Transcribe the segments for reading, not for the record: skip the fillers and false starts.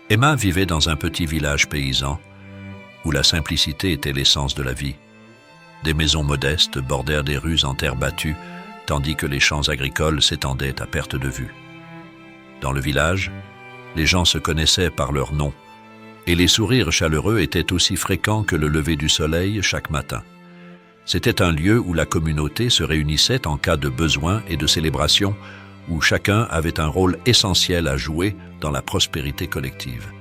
Emma vivait dans un petit village paysan où la simplicité était l'essence de la vie. Des maisons modestes bordèrent des rues en terre battue, tandis que les champs agricoles s'étendaient à perte de vue. Dans le village, les gens se connaissaient par leurs noms, et les sourires chaleureux étaient aussi fréquents que le lever du soleil chaque matin. C'était un lieu où la communauté se réunissait en cas de besoin et de célébration, où chacun avait un rôle essentiel à jouer dans la prospérité collective.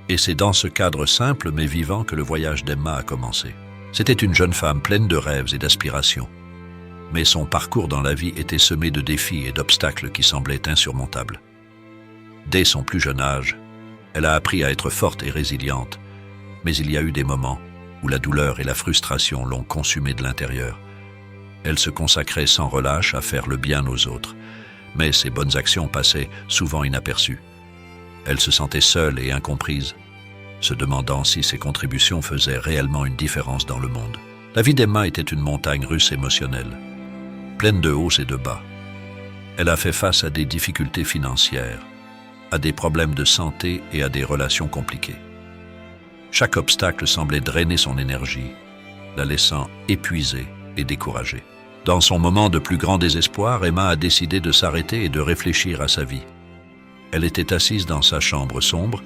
Et c'est dans ce cadre simple mais vivant que le voyage d'Emma a commencé. C'était une jeune femme pleine de rêves et d'aspirations. Mais son parcours dans la vie était semé de défis et d'obstacles qui semblaient insurmontables. Dès son plus jeune âge, elle a appris à être forte et résiliente, mais il y a eu des moments où la douleur et la frustration l'ont consumée de l'intérieur. Elle se consacrait sans relâche à faire le bien aux autres, mais ses bonnes actions passaient souvent inaperçues. Elle se sentait seule et incomprise, se demandant si ses contributions faisaient réellement une différence dans le monde. La vie d'Emma était une montagne russe émotionnelle, pleine de hauts et de bas. Elle a fait face à des difficultés financières, à des problèmes de santé et à des relations compliquées. Chaque obstacle semblait drainer son énergie, la laissant épuisée et découragée. Dans son moment de plus grand désespoir, Emma a décidé de s'arrêter et de réfléchir à sa vie. Elle était assise dans sa chambre sombre,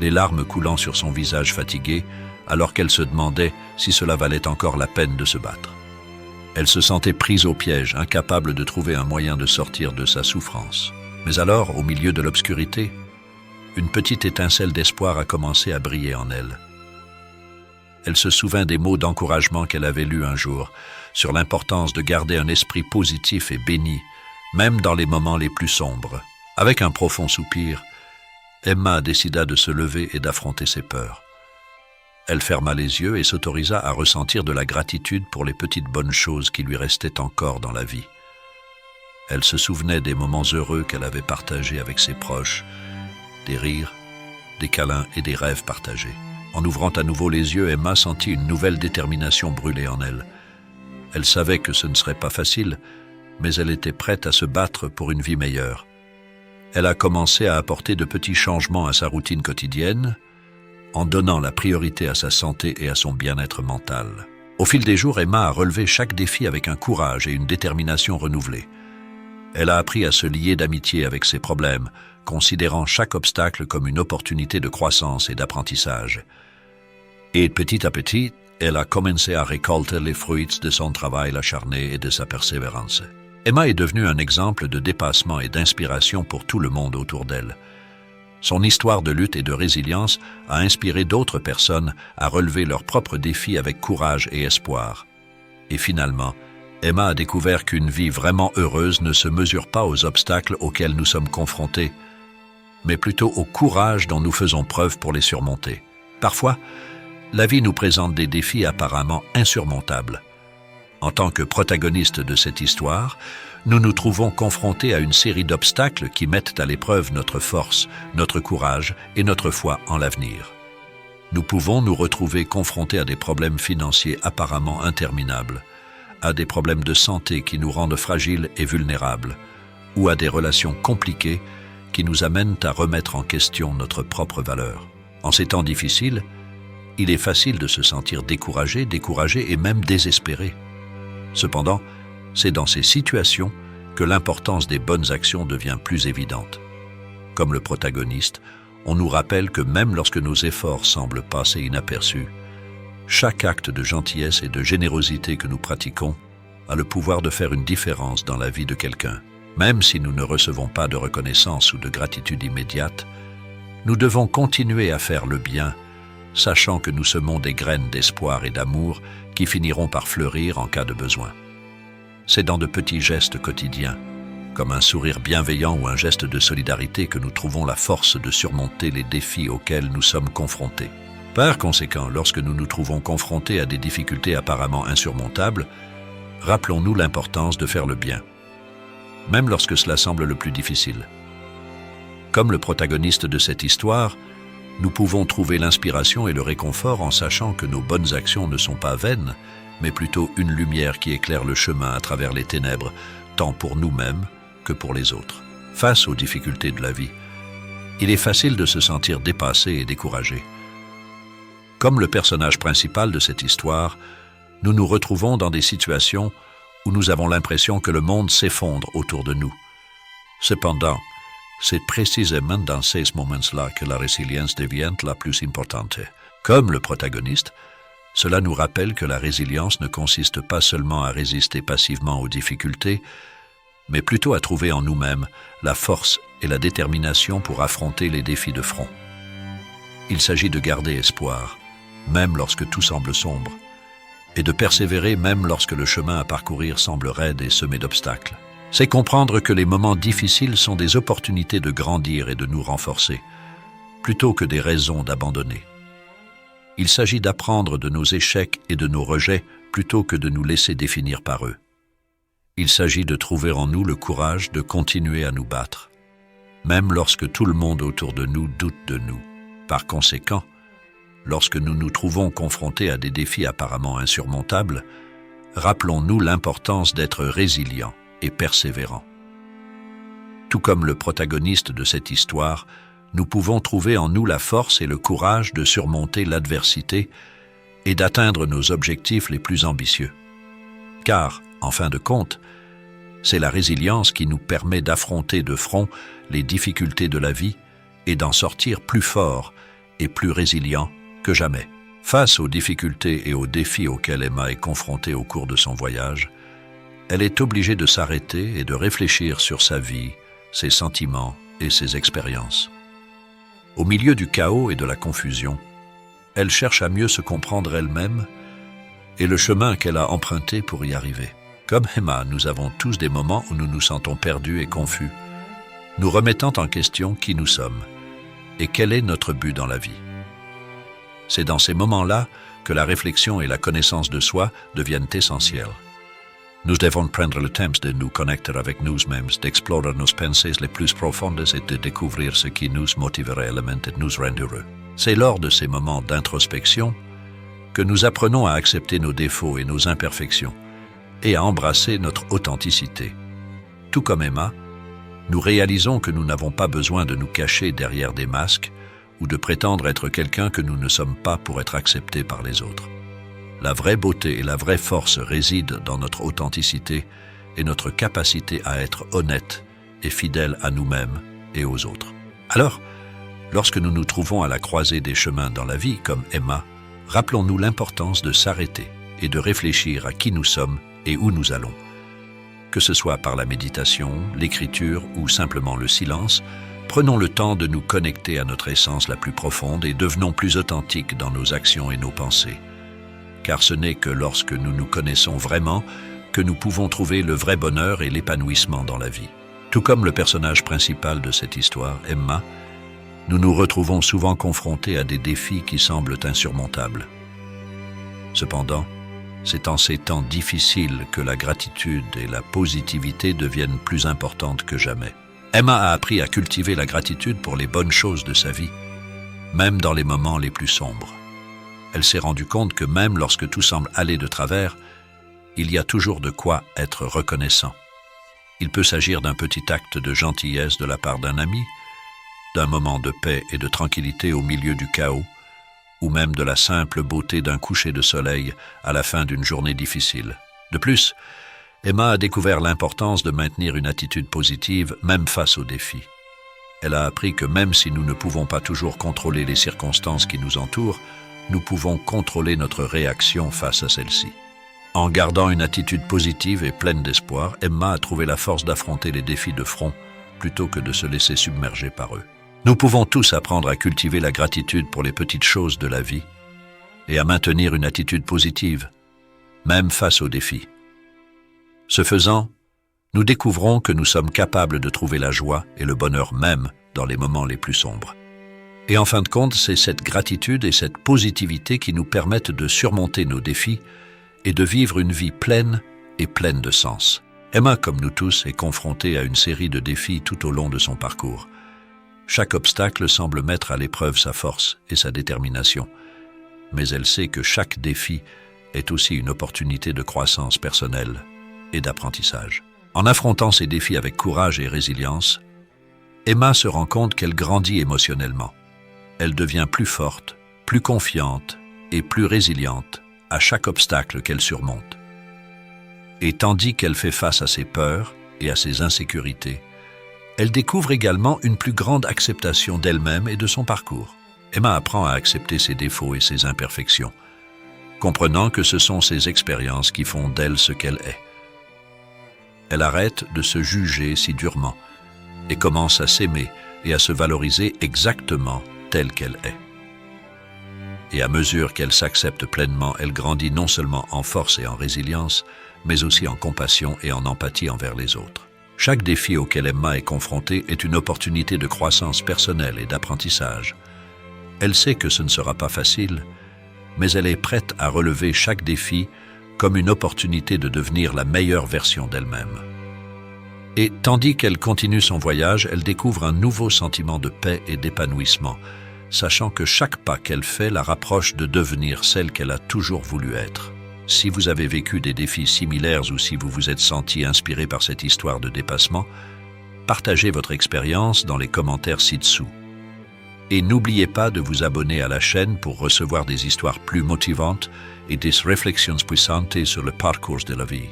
les larmes coulant sur son visage fatigué, alors qu'elle se demandait si cela valait encore la peine de se battre. Elle se sentait prise au piège, incapable de trouver un moyen de sortir de sa souffrance. Mais alors, au milieu de l'obscurité, une petite étincelle d'espoir a commencé à briller en elle. Elle se souvint des mots d'encouragement qu'elle avait lus un jour, sur l'importance de garder un esprit positif et béni, même dans les moments les plus sombres. Avec un profond soupir, Emma décida de se lever et d'affronter ses peurs. Elle ferma les yeux et s'autorisa à ressentir de la gratitude pour les petites bonnes choses qui lui restaient encore dans la vie. Elle se souvenait des moments heureux qu'elle avait partagés avec ses proches, des rires, des câlins et des rêves partagés. En ouvrant à nouveau les yeux, Emma sentit une nouvelle détermination brûler en elle. Elle savait que ce ne serait pas facile, mais elle était prête à se battre pour une vie meilleure. Elle a commencé à apporter de petits changements à sa routine quotidienne, en donnant la priorité à sa santé et à son bien-être mental. Au fil des jours, Emma a relevé chaque défi avec un courage et une détermination renouvelée. Elle a appris à se lier d'amitié avec ses problèmes, considérant chaque obstacle comme une opportunité de croissance et d'apprentissage. Et petit à petit, elle a commencé à récolter les fruits de son travail acharné et de sa persévérance. Emma est devenue un exemple de dépassement et d'inspiration pour tout le monde autour d'elle. Son histoire de lutte et de résilience a inspiré d'autres personnes à relever leurs propres défis avec courage et espoir. Et finalement, Emma a découvert qu'une vie vraiment heureuse ne se mesure pas aux obstacles auxquels nous sommes confrontés, mais plutôt au courage dont nous faisons preuve pour les surmonter. Parfois, la vie nous présente des défis apparemment insurmontables. En tant que protagonistes de cette histoire, nous nous trouvons confrontés à une série d'obstacles qui mettent à l'épreuve notre force, notre courage et notre foi en l'avenir. Nous pouvons nous retrouver confrontés à des problèmes financiers apparemment interminables, à des problèmes de santé qui nous rendent fragiles et vulnérables, ou à des relations compliquées qui nous amènent à remettre en question notre propre valeur. En ces temps difficiles, il est facile de se sentir découragé et même désespéré. Cependant, c'est dans ces situations que l'importance des bonnes actions devient plus évidente. Comme le protagoniste, on nous rappelle que même lorsque nos efforts semblent passer inaperçus, chaque acte de gentillesse et de générosité que nous pratiquons a le pouvoir de faire une différence dans la vie de quelqu'un. Même si nous ne recevons pas de reconnaissance ou de gratitude immédiate, nous devons continuer à faire le bien, sachant que nous semons des graines d'espoir et d'amour qui finiront par fleurir en cas de besoin. C'est dans de petits gestes quotidiens, comme un sourire bienveillant ou un geste de solidarité, que nous trouvons la force de surmonter les défis auxquels nous sommes confrontés. Par conséquent, lorsque nous nous trouvons confrontés à des difficultés apparemment insurmontables, rappelons-nous l'importance de faire le bien, même lorsque cela semble le plus difficile. Comme le protagoniste de cette histoire, nous pouvons trouver l'inspiration et le réconfort en sachant que nos bonnes actions ne sont pas vaines, mais plutôt une lumière qui éclaire le chemin à travers les ténèbres, tant pour nous-mêmes que pour les autres. Face aux difficultés de la vie, il est facile de se sentir dépassé et découragé. Comme le personnage principal de cette histoire, nous nous retrouvons dans des situations où nous avons l'impression que le monde s'effondre autour de nous. Cependant, c'est précisément dans ces moments-là que la résilience devient la plus importante. Comme le protagoniste, cela nous rappelle que la résilience ne consiste pas seulement à résister passivement aux difficultés, mais plutôt à trouver en nous-mêmes la force et la détermination pour affronter les défis de front. Il s'agit de garder espoir, même lorsque tout semble sombre, et de persévérer même lorsque le chemin à parcourir semble raide et semé d'obstacles. C'est comprendre que les moments difficiles sont des opportunités de grandir et de nous renforcer, plutôt que des raisons d'abandonner. Il s'agit d'apprendre de nos échecs et de nos rejets plutôt que de nous laisser définir par eux. Il s'agit de trouver en nous le courage de continuer à nous battre, même lorsque tout le monde autour de nous doute de nous. Par conséquent, lorsque nous nous trouvons confrontés à des défis apparemment insurmontables, rappelons-nous l'importance d'être résilients et persévérants. Tout comme le protagoniste de cette histoire, nous pouvons trouver en nous la force et le courage de surmonter l'adversité et d'atteindre nos objectifs les plus ambitieux. Car, en fin de compte, c'est la résilience qui nous permet d'affronter de front les difficultés de la vie et d'en sortir plus forts et plus résilients que jamais. Face aux difficultés et aux défis auxquels Emma est confrontée au cours de son voyage, elle est obligée de s'arrêter et de réfléchir sur sa vie, ses sentiments et ses expériences. Au milieu du chaos et de la confusion, elle cherche à mieux se comprendre elle-même et le chemin qu'elle a emprunté pour y arriver. Comme Emma, nous avons tous des moments où nous nous sentons perdus et confus, nous remettant en question qui nous sommes et quel est notre but dans la vie. C'est dans ces moments-là que la réflexion et la connaissance de soi deviennent essentielles. Nous devons prendre le temps de nous connecter avec nous-mêmes, d'explorer nos pensées les plus profondes et de découvrir ce qui nous motiverait réellement et nous rend heureux. C'est lors de ces moments d'introspection que nous apprenons à accepter nos défauts et nos imperfections et à embrasser notre authenticité. Tout comme Emma, nous réalisons que nous n'avons pas besoin de nous cacher derrière des masques ou de prétendre être quelqu'un que nous ne sommes pas pour être acceptés par les autres. La vraie beauté et la vraie force résident dans notre authenticité et notre capacité à être honnête et fidèle à nous-mêmes et aux autres. Alors, lorsque nous nous trouvons à la croisée des chemins dans la vie, comme Emma, rappelons-nous l'importance de s'arrêter et de réfléchir à qui nous sommes et où nous allons. Que ce soit par la méditation, l'écriture ou simplement le silence, prenons le temps de nous connecter à notre essence la plus profonde et devenons plus authentiques dans nos actions et nos pensées. Car ce n'est que lorsque nous nous connaissons vraiment que nous pouvons trouver le vrai bonheur et l'épanouissement dans la vie. Tout comme le personnage principal de cette histoire, Emma, nous nous retrouvons souvent confrontés à des défis qui semblent insurmontables. Cependant, c'est en ces temps difficiles que la gratitude et la positivité deviennent plus importantes que jamais. Emma a appris à cultiver la gratitude pour les bonnes choses de sa vie, même dans les moments les plus sombres. Elle s'est rendue compte que même lorsque tout semble aller de travers, il y a toujours de quoi être reconnaissant. Il peut s'agir d'un petit acte de gentillesse de la part d'un ami, d'un moment de paix et de tranquillité au milieu du chaos, ou même de la simple beauté d'un coucher de soleil à la fin d'une journée difficile. De plus, Emma a découvert l'importance de maintenir une attitude positive même face aux défis. Elle a appris que même si nous ne pouvons pas toujours contrôler les circonstances qui nous entourent, nous pouvons contrôler notre réaction face à celle-ci. En gardant une attitude positive et pleine d'espoir, Emma a trouvé la force d'affronter les défis de front plutôt que de se laisser submerger par eux. Nous pouvons tous apprendre à cultiver la gratitude pour les petites choses de la vie et à maintenir une attitude positive, même face aux défis. Ce faisant, nous découvrons que nous sommes capables de trouver la joie et le bonheur même dans les moments les plus sombres. Et en fin de compte, c'est cette gratitude et cette positivité qui nous permettent de surmonter nos défis et de vivre une vie pleine et pleine de sens. Emma, comme nous tous, est confrontée à une série de défis tout au long de son parcours. Chaque obstacle semble mettre à l'épreuve sa force et sa détermination, mais elle sait que chaque défi est aussi une opportunité de croissance personnelle et d'apprentissage. En affrontant ces défis avec courage et résilience, Emma se rend compte qu'elle grandit émotionnellement. Elle devient plus forte, plus confiante et plus résiliente à chaque obstacle qu'elle surmonte. Et tandis qu'elle fait face à ses peurs et à ses insécurités, elle découvre également une plus grande acceptation d'elle-même et de son parcours. Emma apprend à accepter ses défauts et ses imperfections, comprenant que ce sont ses expériences qui font d'elle ce qu'elle est. Elle arrête de se juger si durement et commence à s'aimer et à se valoriser exactement telle qu'elle est. Et à mesure qu'elle s'accepte pleinement, elle grandit non seulement en force et en résilience, mais aussi en compassion et en empathie envers les autres. Chaque défi auquel Emma est confrontée est une opportunité de croissance personnelle et d'apprentissage. Elle sait que ce ne sera pas facile, mais elle est prête à relever chaque défi comme une opportunité de devenir la meilleure version d'elle-même. Et tandis qu'elle continue son voyage, elle découvre un nouveau sentiment de paix et d'épanouissement, sachant que chaque pas qu'elle fait la rapproche de devenir celle qu'elle a toujours voulu être. Si vous avez vécu des défis similaires ou si vous vous êtes senti inspiré par cette histoire de dépassement, partagez votre expérience dans les commentaires ci-dessous. Et n'oubliez pas de vous abonner à la chaîne pour recevoir des histoires plus motivantes et des réflexions puissantes sur le parcours de la vie.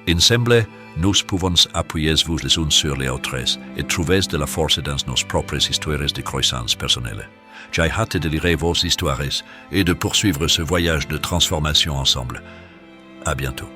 Ensemble, nous pouvons appuyer vous les uns sur les autres et trouver de la force dans nos propres histoires de croissance personnelle. J'ai hâte de lire vos histoires et de poursuivre ce voyage de transformation ensemble. À bientôt.